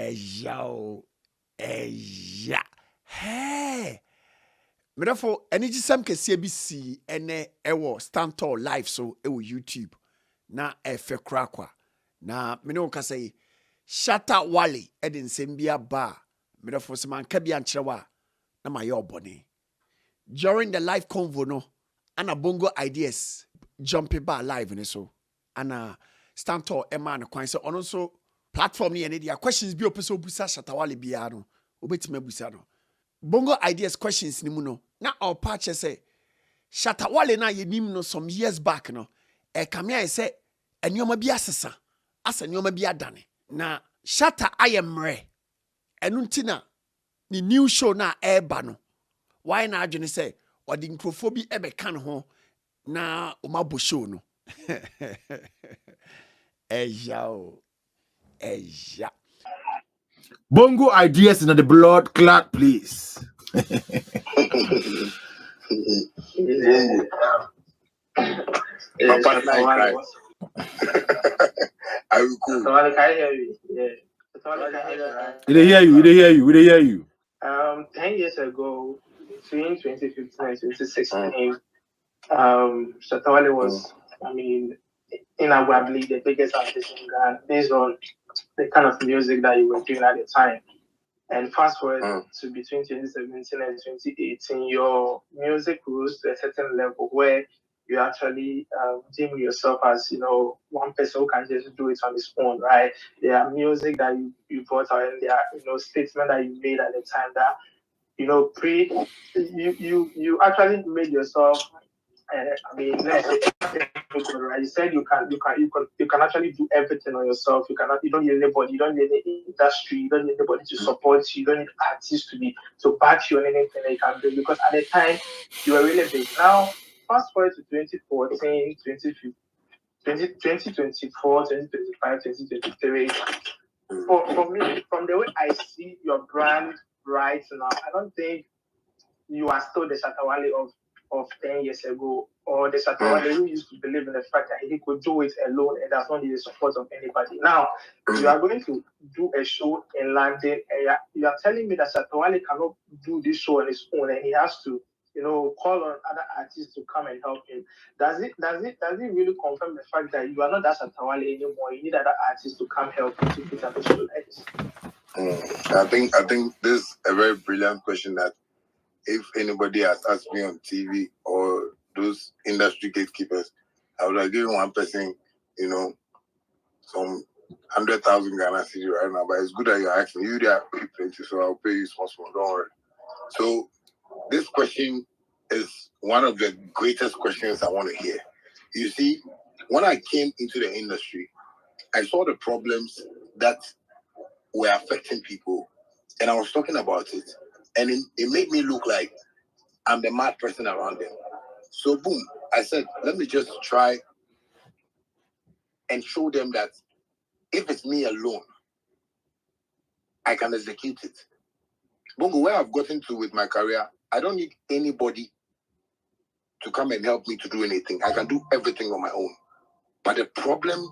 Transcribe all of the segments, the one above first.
Yo. Yeah. Hey. Therefore, any jisam kesi ABC ene ewo Standtall live so ewo YouTube na efe krakwa na me no ka say Shatta Wale edin sembia ba me therefore se man ka bia nkyerwa na ma ye obone during the live convo no ana Bongo ideas jumping ba live ni so ana Standtall e man kwan se ono so platform ni ene dia questions bi opeso busa Shatta Wale bia no obetima busa no Bongo ideas questions ni mu no na all patch say Shatta Wale na yenim no some years back no e kamia say enioma bi asesa asa enioma bi adane na Shatta ayemre enu ntina ni new show na eba no why na adwene say odi nkrofo bi ebe kan ho na omabo show no eja Bongo ideas in the blood clot, please. Papa, I will cool. Can hear you? Yeah. They hear you. 10 years ago, between 2015 and 2016, Shatta Wale was, inarguably the biggest artist in Ghana based on the kind of music that you were doing at the time. And fast forward to between 2017 and 2018, your music rose to a certain level where you actually deem yourself as, one person who can just do it on his own, right? There are music that you brought out and there are, statements that you made at the time that, you actually made yourself, let's say, right? You said you can actually do everything on yourself. You don't need anybody, you don't need any industry, you don't need anybody to support you, you don't need artists to back you on anything that you can do because at the time you were really big. Now, fast forward to 2014, 2015, 2024, 2025, 2023. For me, from the way I see your brand right now, I don't think you are still the Shatta Wale of 10 years ago, or the Shatta Wale who used to believe in the fact that he could do it alone and does not need the support of anybody. Now, you are going to do a show in London, and you are telling me that Shatta Wale cannot do this show on his own, and he has to, call on other artists to come and help him. Does it really confirm the fact that you are not that Shatta Wale anymore? You need other artists to come help you to put up a show like this? I think this is a very brilliant question that if anybody has asked me on TV or those industry gatekeepers, I would have given one person, some 100,000 Ghana cedi right now. But it's good that you're asking. You there pay plenty, so I'll pay you small. Don't worry. So this question is one of the greatest questions I want to hear. You see, when I came into the industry, I saw the problems that were affecting people, and I was talking about it. And it made me look like I'm the mad person around them. So boom, I said, let me just try and show them that if it's me alone, I can execute it. Bongo, where I've gotten to with my career, I don't need anybody to come and help me to do anything. I can do everything on my own. But the problem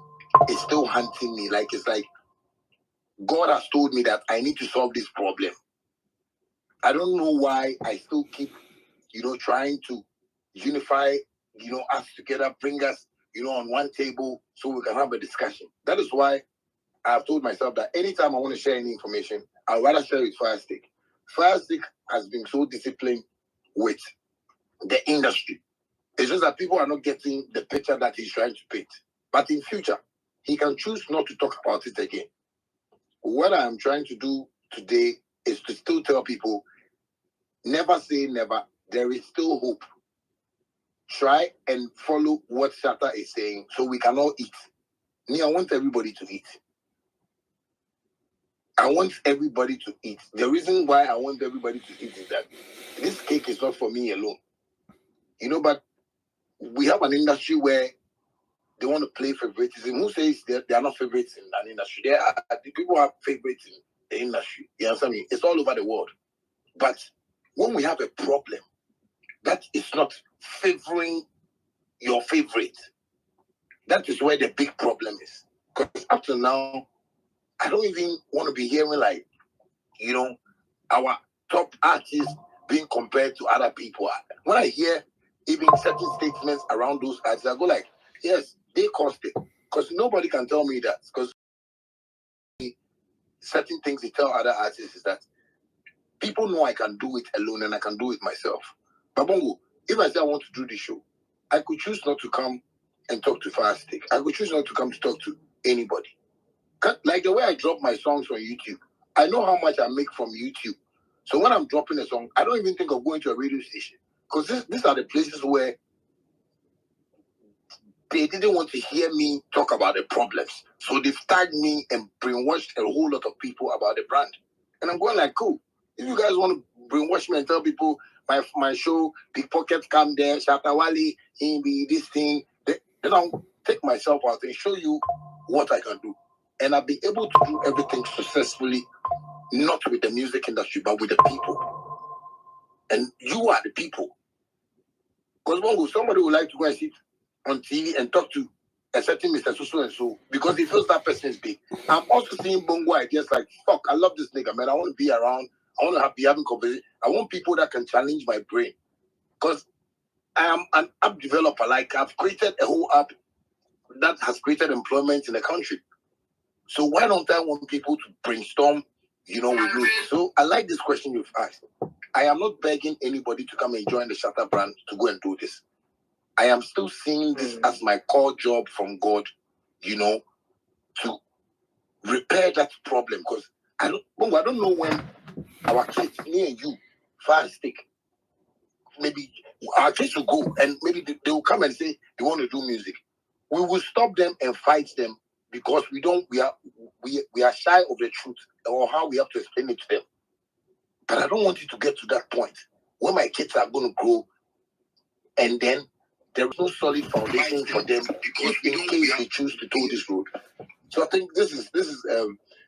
is still hunting me. It's like God has told me that I need to solve this problem. I don't know why I still keep, trying to unify, us together, bring us, on one table so we can have a discussion. That is why I've told myself that anytime I want to share any information, I'd rather share it with Firestick. Firestick has been so disciplined with the industry. It's just that people are not getting the picture that he's trying to paint. But in future, he can choose not to talk about it again. What I'm trying to do today is to still tell people, never say never. There is still hope. Try and follow what Shatta is saying so we can all eat. Me, I want everybody to eat. I want everybody to eat. The reason why I want everybody to eat is that this cake is not for me alone. But we have an industry where they want to play favoritism. Who says they are not favorites in an industry? The people have favorites in the industry. You understand me? It's all over the world. But when we have a problem, that is not favoring your favorite. That is where the big problem is. Because up to now, I don't even want to be hearing like, our top artists being compared to other people. When I hear even certain statements around those artists, I go like, yes, they caused it. Because nobody can tell me that. Because certain things they tell other artists is that people know I can do it alone and I can do it myself. But Bongo, if I say I want to do this show, I could choose not to come and talk to Fire Stick. I could choose not to come to talk to anybody. Like the way I drop my songs on YouTube, I know how much I make from YouTube. So when I'm dropping a song, I don't even think of going to a radio station. Because these are the places where they didn't want to hear me talk about the problems. So they've tagged me and brainwashed a whole lot of people about the brand. And I'm going like, cool. If you guys want to brainwash me and tell people my show, Big Pocket come there, Shatta Wale, be this thing, then I'll take myself out and show you what I can do. And I'll be able to do everything successfully, not with the music industry, but with the people. And you are the people. Because Bongo, somebody would like to go and sit on TV and talk to a certain Mr. So and so because he feels that person is big. I'm also seeing Bongo ideas like, fuck, I love this nigga, man. I want to be around. I want to be having conversation. I want people that can challenge my brain. Because I am an app developer. Like, I've created a whole app that has created employment in the country. So why don't I want people to brainstorm, with me? So I like this question you've asked. I am not begging anybody to come and join the Shatta brand to go and do this. I am still seeing this as my core job from God, to repair that problem. Because I don't know when our kids, me and you, Fire Stick, maybe our kids will go and maybe they will come and say they want to do music. We will stop them and fight them because we are shy of the truth or how we have to explain it to them. But I don't want it to get to that point where my kids are going to grow and then there is no solid foundation for them because in case they choose to go this road. So I think this is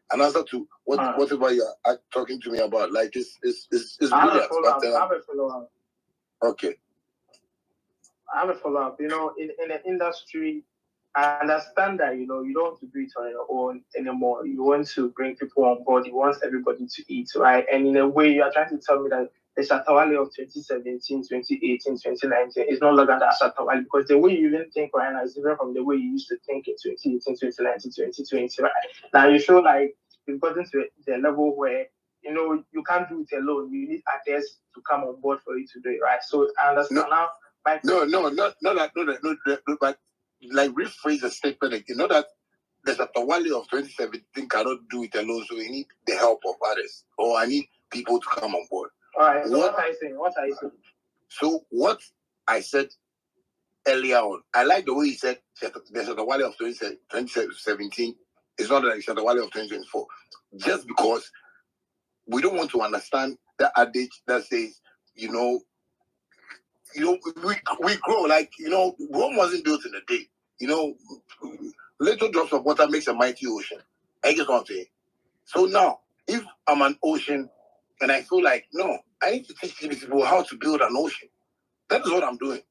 an answer to whatever you're talking to me about. Like it's brilliant. But I have a follow-up. Okay. I have a follow-up. In the industry, I understand that, you don't want to do it on your own anymore. You want to bring people on board. You want everybody to eat, right? And in a way, you are trying to tell me that the Shatta Wale of 2017, 2018, 2019 is no longer that Shatta Wale because the way you even think right now is different from the way you used to think in 2018, 2019, 2020, right? Now you show like you've gotten to the level where you can't do it alone. You need artists to come on board for you to do it, right? So I understand now. But like rephrase the statement again. Not that the Shatta Wale of 2017 cannot do it alone, so we need the help of others, or I need people to come on board. All right. So what are you saying? So what I said earlier on, I like the way he said the Shatta Wale of 2017 is not like Shatta Wale of 2024, just because we don't want to understand the adage that says, we grow like, Rome wasn't built in a day. Little drops of water makes a mighty ocean. I guess what I'm saying. So now, if I'm an ocean and I feel like, no, I need to teach these people how to build an ocean. That is what I'm doing.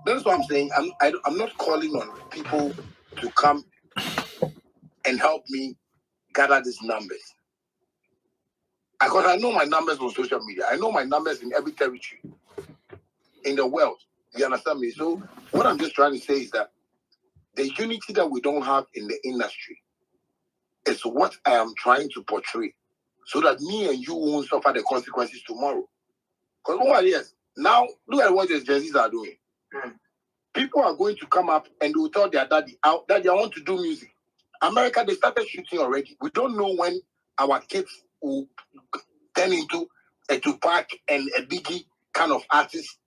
That is what I'm saying. I'm not calling on people to come and help me gather these numbers. Because I know my numbers on social media. I know my numbers in every territory in the world. You understand me? So what I'm just trying to say is that the unity that we don't have in the industry is what I am trying to portray so that me and you won't suffer the consequences tomorrow. Because now look at what the Gen Zs are doing. People are going to come up and they will tell their daddy, I want to do music. America, they started shooting already. We don't know when our kids will turn into a Tupac and a Biggie kind of artist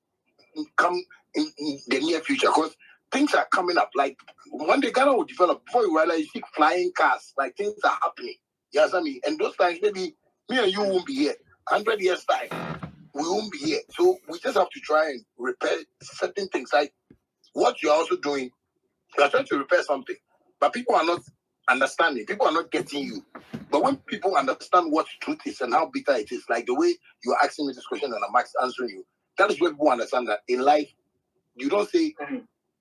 come in the near future, because things are coming up. Like one day Ghana will develop, before you realize, you see flying cars, like things are happening. You understand me? And those times, maybe me and you won't be here. 100 years time, we won't be here. So we just have to try and repair certain things. Like what you're also doing, you're trying to repair something, but people are not understanding. People are not getting you. But when people understand what truth is and how bitter it is, like the way you're asking me this question and I'm answering you, that is where people understand that in life, you don't say,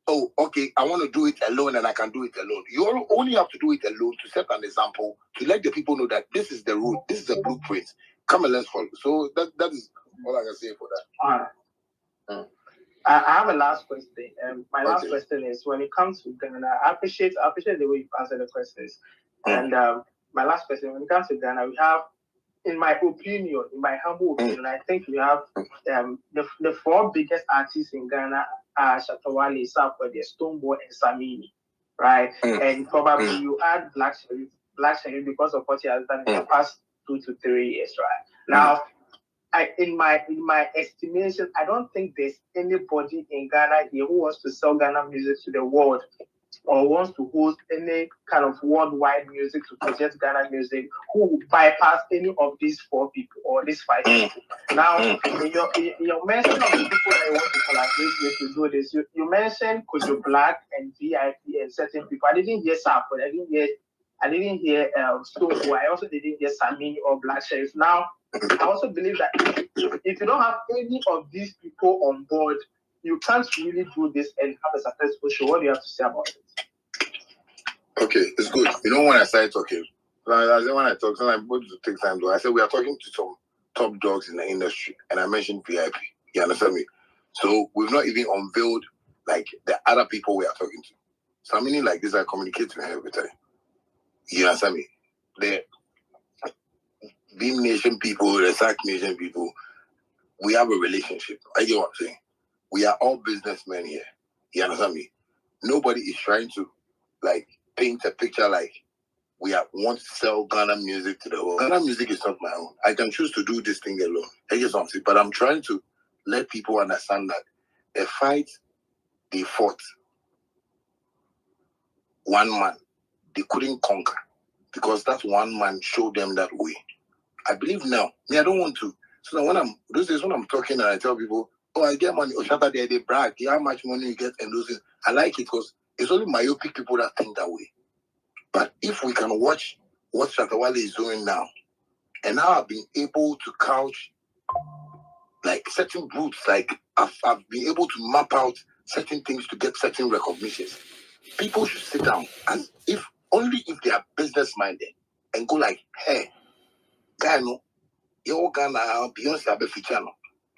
oh, okay, I want to do it alone and I can do it alone. You only have to do it alone to set an example, to let the people know that this is the route, this is the blueprint. Come and let's follow. So that is all I can say for that. All right. I have a last question. My last question is, when it comes to Ghana, I appreciate the way you answer the questions. And my last question, when it comes to Ghana, we have, in my opinion, in my humble opinion, I think we have the 4 biggest artists in Ghana are Shatta Wale, Sarkodie, Stonebwoy, and Samini, right? And probably you add Black Sherif because of what he has done in the past 2 to 3 years, right? Now, in my estimation, I don't think there's anybody in Ghana here who wants to sell Ghana music to the world or wants to host any kind of worldwide music to project Ghana music who will bypass any of these 4 people or these 5 people. Now, in your mention of the people that you want to collaborate with to do this, you mentioned Kojo Black and VIP and certain people. I didn't hear Sarkodie. I didn't hear Stonebwoy. I also didn't hear Samini or Black Sherif. Now, I also believe that if you don't have any of these people on board, you can't really do this and have a successful show. What do you have to say about it? Okay, it's good. You know, when I started talking, when I talk, sometimes I'm going to take time though. I said we are talking to some top dogs in the industry, and I mentioned VIP. You understand me? So we've not even unveiled like the other people we are talking to. So I mean, like this, I communicate to her every time. You understand me? The Beam Nation people, the SAC Nation people, we have a relationship. I get what I'm saying. We are all businessmen here. You understand me? Nobody is trying to like paint a picture like we want to sell Ghana music to the world. Ghana music is not my own. I can choose to do this thing alone. I get what I'm saying. But I'm trying to let people understand that the fight they fought, one man, they couldn't conquer because that one man showed them that way. I believe now. Me, I don't want to. So when those days when I'm talking and I tell people, oh, I get money, Shatta, they brag, how much money you get and those things. I like it because it's only myopic people that think that way. But if we can watch what Shatta Wale is doing now, and how I've been able to couch like certain roots, like I've been able to map out certain things to get certain recognitions. People should sit down and only if they are business minded and go like, hey, guy, no, you're Ghana, Beyonce Abe feature no.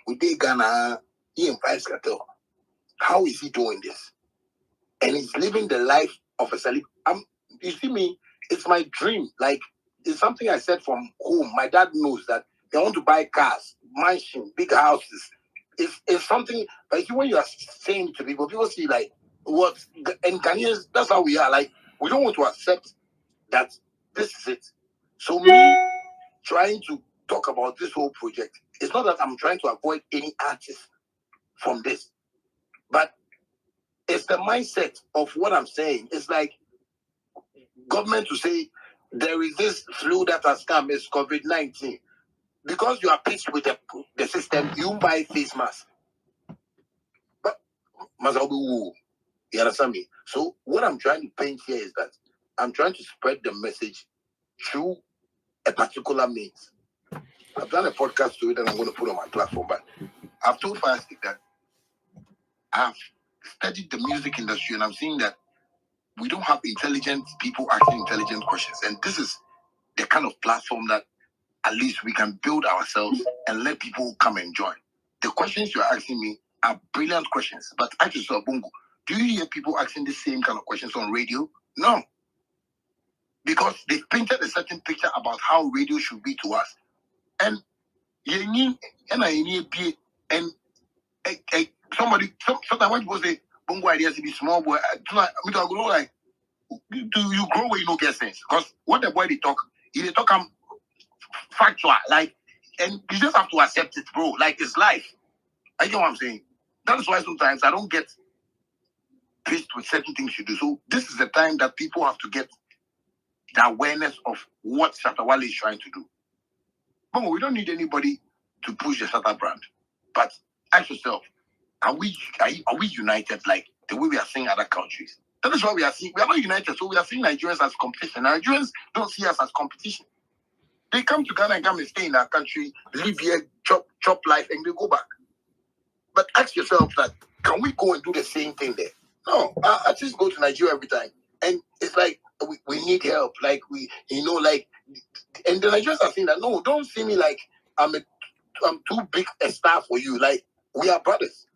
We did Ghana, he in Price Cartel. How is he doing this? And he's living the life of a celebrity. You see me, it's my dream. Like, it's something I said from home. My dad knows that they want to buy cars, mansion, big houses. It's something, like when you are saying to people see like, what, and Ghanaians, that's how we are. Like, we don't want to accept that this is it. So me trying to talk about this whole project, it's not that I'm trying to avoid any artist from this, but it's the mindset of what I'm saying. It's like government to say there is this flu that has come, it's COVID-19. Because you are pissed with the system, you buy face mask. But you understand me? So what I'm trying to paint here is that I'm trying to spread the message through a particular means. I've done a podcast to it and I'm going to put on my platform, but I've told Firestick that I've studied the music industry and I'm seeing that we don't have intelligent people asking intelligent questions. And this is the kind of platform that at least we can build ourselves and let people come and join. The questions you're asking me are brilliant questions, but I just saw Bongo. Do you hear people asking the same kind of questions on radio? No. Because they've painted a certain picture about how radio should be to us. And somebody, sometimes when people say, Bongo ideas to be small boy, I go like, do you grow where you don't get sense? Because what the boy they talk factual, like, and you just have to accept it, bro. Like, it's life. I get what I'm saying. That is why sometimes I don't get pissed with certain things you do. So this is the time that people have to get the awareness of what Shatta Wale is trying to do. But we don't need anybody to push the Shatta brand. But ask yourself, are we united like the way we are seeing other countries? That is why we are not united. So we are seeing Nigerians as competition. Nigerians don't see us as competition. They come to Ghana and come and stay in our country, live here, chop life, and they go back. But ask yourself that, can we go and do the same thing there? No, artists go to Nigeria every time, and it's like we need help. Like and the Nigerians are saying that no, don't see me like I'm too big a star for you. Like we are brothers.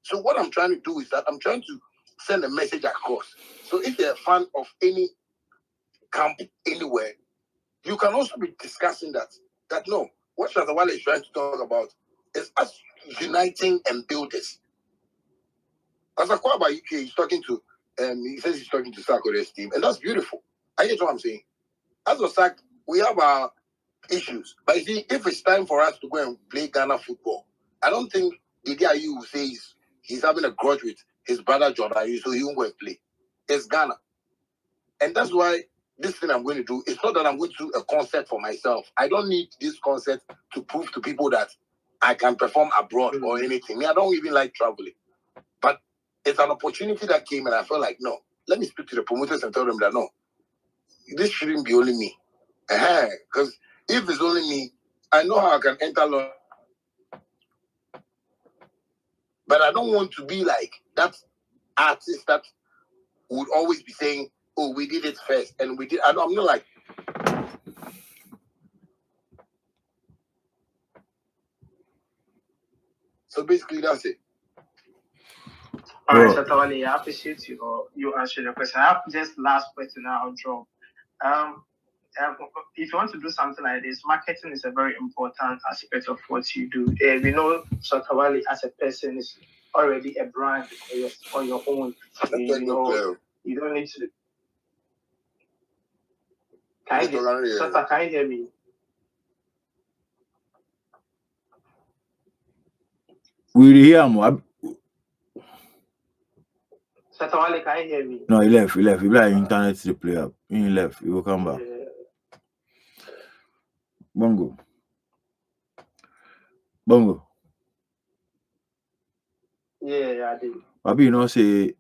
So what I'm trying to do is that I'm trying to send a message across. So if you're a fan of any camp anywhere, you can also be discussing that no, what Shatta Wale is trying to talk about is us uniting and build this. As a Kwaba UK, he's talking to, he says he's talking to Sarko's team, and that's beautiful. I get what I'm saying. As a SAC, we have our issues, but you see, if it's time for us to go and play Ghana football, I don't think the guy you will say he's having a grudge with his brother Jordan, so he won't go and play. It's Ghana, and that's why this thing I'm going to do. It's not that I'm going to do a concert for myself. I don't need this concert to prove to people that I can perform abroad or anything. I don't even like traveling. But it's an opportunity that came, and I felt like, no, let me speak to the promoters and tell them that, no, this shouldn't be only me. Because if it's only me, I know how I can enter London. But I don't want to be like that artist that would always be saying, oh, we did it first. And we did. I'm not like. So basically, that's it. All right, Shatta Wale, I appreciate you answering the question. I have just last question I'll drop. If you want to do something like this, marketing is a very important aspect of what you do. We know Shatta Wale as a person is already a brand on your own. You don't need to. Shatta, can you hear me? We hear him. Shatta Wale, can you hear me? No, he left. He like internet to play up. He left. He will come back. Bongo. Yeah, I did. Maybe you know say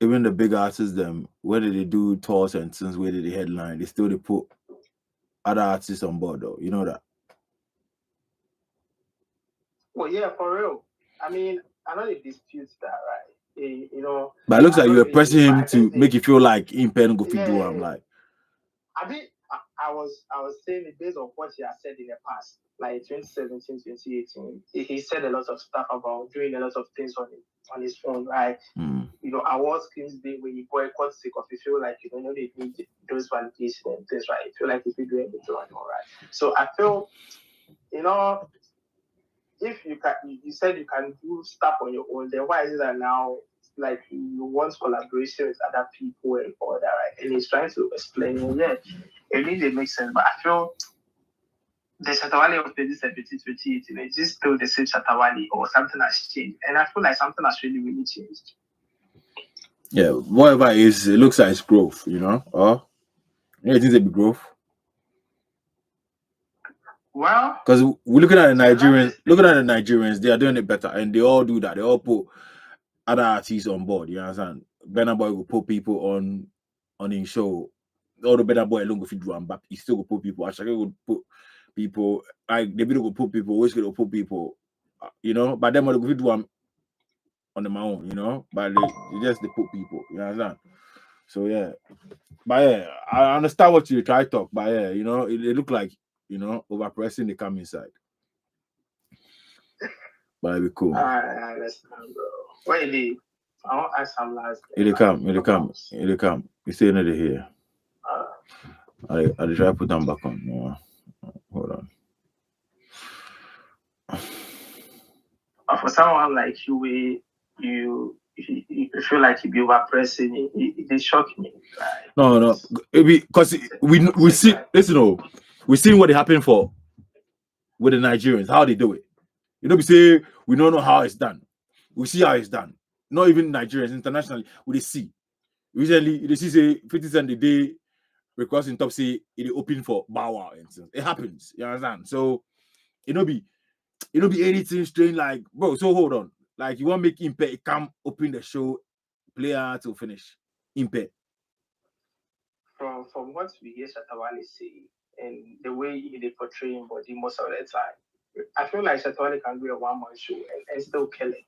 even the big artists them, whether they do tours and things, whether they headline, they put other artists on board though. You know that? Well, yeah, for real. I mean, I know they dispute that, right? But it looks like you were pressing him to make you feel like in pen go fit do. I'm like, I was saying it based on what he has said in the past, like 2017, 2018. He said a lot of stuff about doing a lot of things on his phone, right? Awards Kings Day where you boycott sick of you feel like you don't know they need those validation and things, right? You feel like if you do anything on all right. So I feel, if you said you can do stuff on your own, then why is it that now like you want collaboration with other people and all that, right? And he's trying to explain, it really makes sense. But I feel the Shatta Wale of 2017, is this still the same Shatta Wale or something has changed? And I feel like something has really changed. Yeah, whatever it is, it looks like it's growth, or it is a big growth. Well, because we're looking at the Nigerians, they are doing it better, and they all do that. They all put other artists on board. You understand? Burna Boy will put people on his show. All the Burna Boy alone go fit do one, but he still will put people. Ashake would put people. Like the video will put people. Always will put people. But them will go fit do one on their own. But they put people. You understand? So yeah. But yeah, I understand what you try to talk. But yeah, it look like overpressing the come inside. But it'll be cool. I understand, bro. Wait, I want to ask some last. It'll come. You say another here. I try to put them back on. Hold on. But for someone like you, you feel like you be overpressing, it shocked me. Right? No. Because we see. Listen, we seen what happened with the Nigerians, how they do it. We say we don't know how it's done. We see how it's done. Not even Nigerians, internationally, we see. Usually, they see say 50 cents a day requesting top say it open for Bow Wow and things. It happens. You understand? So it don't be anything strange like, bro. So hold on. Like you want to make Impact come open the show, player to finish. Impact. From what we hear Shatta Wale say and the way they portray him body most of the time, I feel like Shatta Wale can do a one-man show and still kill it.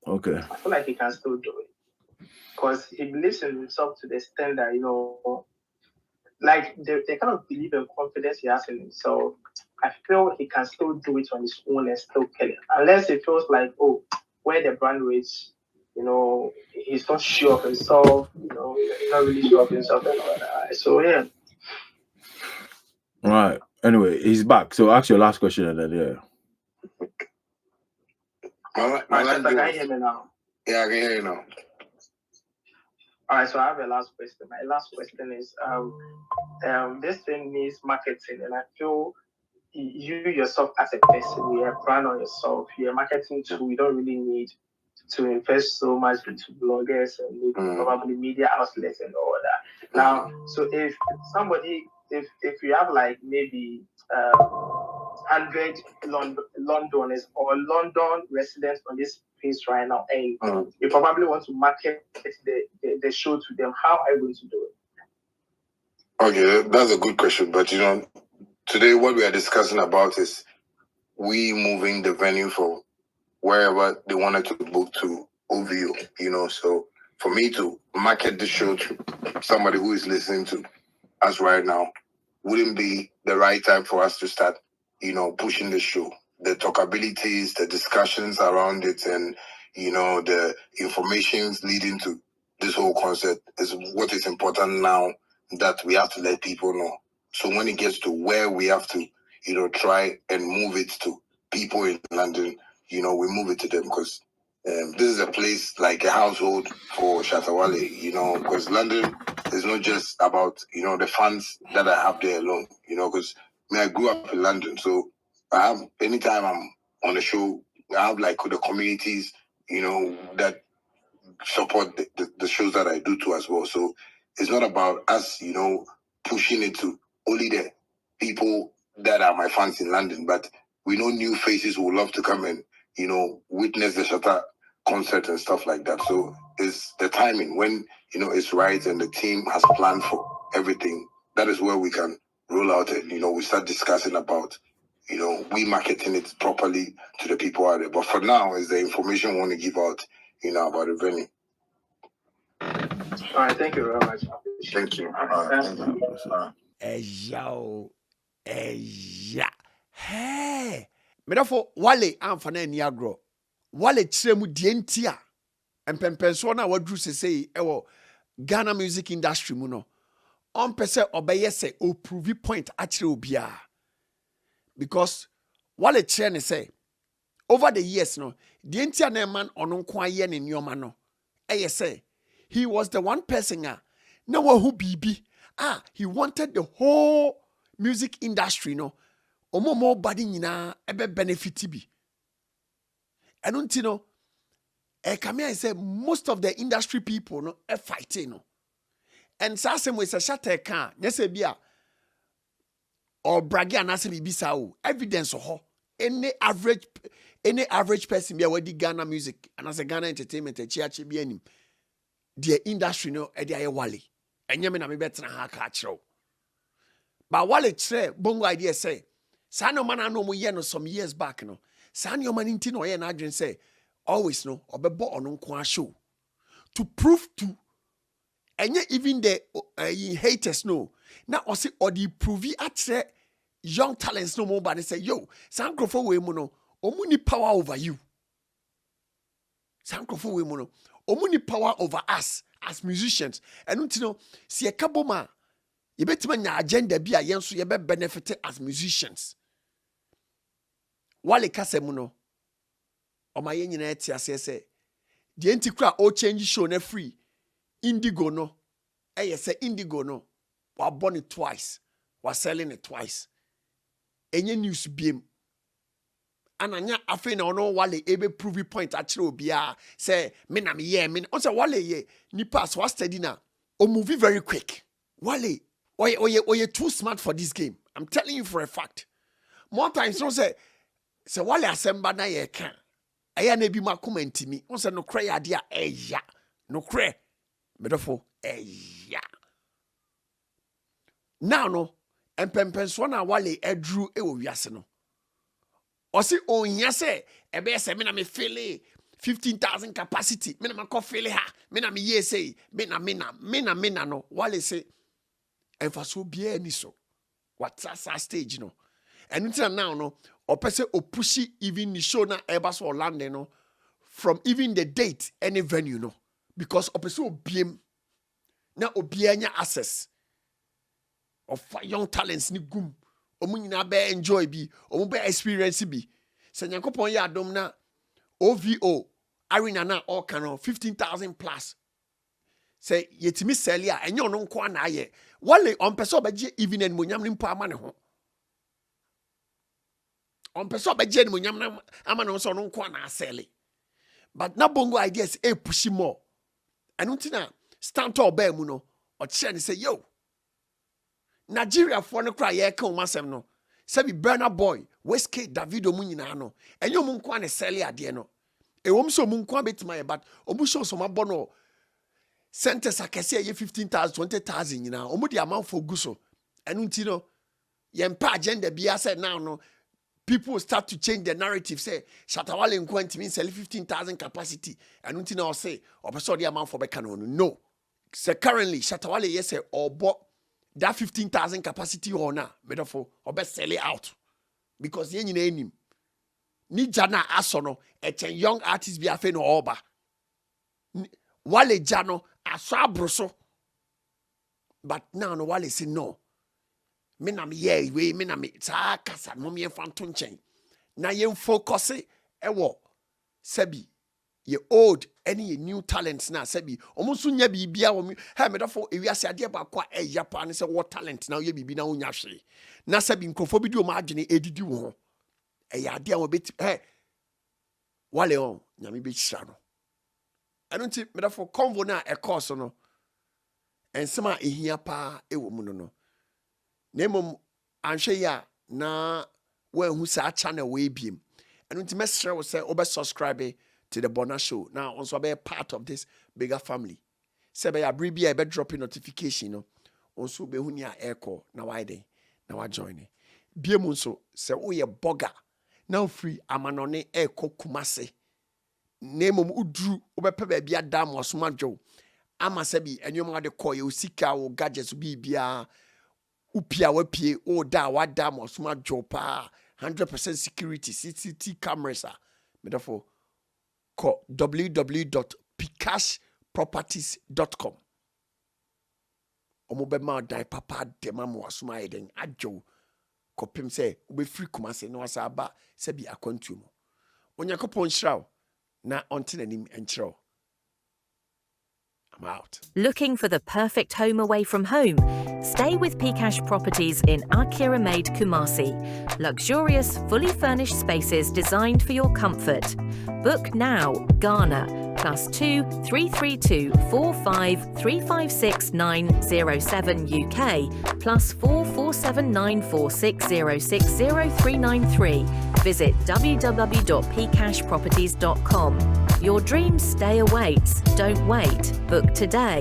Okay. I feel like he can still do it because he believes in himself to the extent that, like the kind of belief and confidence he has in himself. I feel he can still do it on his own and still kill it. Unless it feels like, where the brand is, he's not sure of himself, he's not really sure of himself and all that. So, yeah. All right. Anyway, he's back. So ask your last question and then My Can you hear me now? Yeah, I can hear you now. All right, so I have a last question. My last question is, this thing needs marketing, and I feel you yourself as a person, you have brand on yourself, you're marketing tool, you don't really need to invest so much into bloggers and maybe probably media outlets and all that. Now, so if you have like maybe 100 Londoners or London residents on this page right now, and you probably want to market the show to them, how are you going to do it? Okay, that's a good question. But today what we are discussing about is we moving the venue for wherever they wanted to book to OVO, So for me to market the show to somebody who is listening to us right now wouldn't be the right time for us to start, pushing the show. The talkabilities, the discussions around it, and, the informations leading to this whole concept is what is important now that we have to let people know. So when it gets to where we have to, try and move it to people in London, we move it to them because this is a place like a household for Shatta Wale, because London is not just about, the fans that I have there alone, because I grew up in London. So I have, anytime I'm on a show, I have like the communities, that support the shows that I do too as well. So it's not about us, pushing it to only the people that are my fans in London, but we know new faces who would love to come and, witness the Shatta concert and stuff like that. So it's the timing when, it's right and the team has planned for everything. That is where we can roll out and, we start discussing about, we marketing it properly to the people out there. But for now, is the information we want to give out, about the venue. All right, thank you very much. Thank you. Hey. Medafo Wale amfana ani agro. Wale kyerɛ mu die nti a empempenso na wadru sesei ewo Ghana music industry mu no. On pese obeye se o prove point akyerɛ obia. Because Wale kyerɛ ne say over the years no, die nti a na man ono nko aye ne nneoma no. Eye say he was the one person na wahu bibi. He wanted the whole music industry no. Omo body nyina ebe benefit bi. Eno nti no, come here and say most of the industry people no fighting no. And sa same way say Shatta kan, nyese bia or bragi anase bibisa o, evidence ho. Any average person bia wedi Ghana music and as a Ghana entertainment echiachi bi anim. The industry no e dey Wale. Enye me na me betena ha ka akiro. But Wale kire bongo idea say sa no man no mo ye no some years back no. Sa no man nti no ye na adwen say always no obebo ono nko a show to prove to enye even the haters no na osi odi prove atre young talents no more but they say yo sankrofo we mu no omuni power over you sankrofo we mu no omuni power over us as musicians enu nti no si ekaboma yebetima nya agenda bi a yenso yebe benefit as musicians Wale kasemu no Oma ye nyina eti ase se de enti kra o change show na free Indigo no say Indigo no wa born it twice wa selling it twice enye news biem ananya afi na ono Wale ebe prove point akire obia say me na me ye me on say Wale ye nipa so steady na o move very quick Wale oye too smart for this game. I'm telling you for a fact more times no say Wale asemba na ye kan aya na bi makoma ntimi on say no kra ya de a eya no kra medofo eya now no empempenso na Wale edru e wo wiase no o si onya se ebe se me na me feel 15,000 capacity. Me na ma feel ha. Me na me ye say. Me na no. Wale say. And for so be any so. What's that stage no? And until now no. Or person or pushy even the show na Airbus or London no. From even the date any venue no. Because or person obiem. Na obianya access. Of young talents ni gum. Omu nyina be enjoy bi. Omu be experience bi. Se nyankopon ya adom na OVO arena na all kind 15,000 plus. Say yetimi sell ya enyo no nko na aye. Wale on person obeje even en monyam ni mpo ama ne ho. On person obeje en monyam na ama no so no nko na sell. But na bongo ideas e push more. Anu ntina Standtall ba mu no o kire ni say yo Nigeria for no cry ye kan masem no. Say Burna Boy, Westgate, Davido mu nyina no. Enyo mu nko na sell ade no. E wom so mu nko betima ye but obu show so mabo no centers akese ye 15,000 20,000 nyina. Omu di amount for guso. Enu nti no ye mpa agenda bia say now no people start to change the narrative say Shatta Wale nko ntimi sell 15,000 capacity. Enu nti na o say obeso di amount for beka no. Say currently Shatta Wale yes say obo that 15,000 capacity or na metaphor or best sell it out because yen nyina enim ni jana aso no a young artist be afe no oba Wale jano aso abroso but now no Wale say no me na me ye we me na me ta kasa no me fanto nchen na yen focus e wo sebi ye old any new talents na sabi omusu nya bibia wo he medafo ewiase ade ba kwa eyapa ne se what talent na ye bibi na onya hwe na sabi nkrofo bi di o ma adwene edidi wo ho eya ade a wo beti Wale on nyame be chira no eno nti medafo convo na e course no ensema ehia pa ewo mu no nemom anhwe ya na wa hu sa channel we biem eno nti mesre wo se obe subscribe to the Bonah Show. Now, also be a part of this bigger family. Say be abribia be dropping notification no. Also be hunia echo na why dey. Na wa join it. Bie mu so say wo ye burger. Now free amanone echo kumase. Name udru obepe ba bia dam osoma ama se bi enyom ade call ye sika wo gadgets bi bia upia wapie o da wa dam osoma pa 100% security CCTV cameras therefore call www.pcashproperties.com. Omobe ma dai papa de mama wasuma eden adwo kopim se obe free kumase no asa ba se bi akwantu mu. Onyakopon hiraw na ontenanim enchiraw. I'm out. Looking for the perfect home away from home? Stay with Pcash Properties in Akira Made, Kumasi. Luxurious, fully furnished spaces designed for your comfort. Book now, Ghana, +2 332 45 356 907 UK, +4 479 4606 0393. Visit www.pcashproperties.com. Your dreams stay awaits. Don't wait. Book today.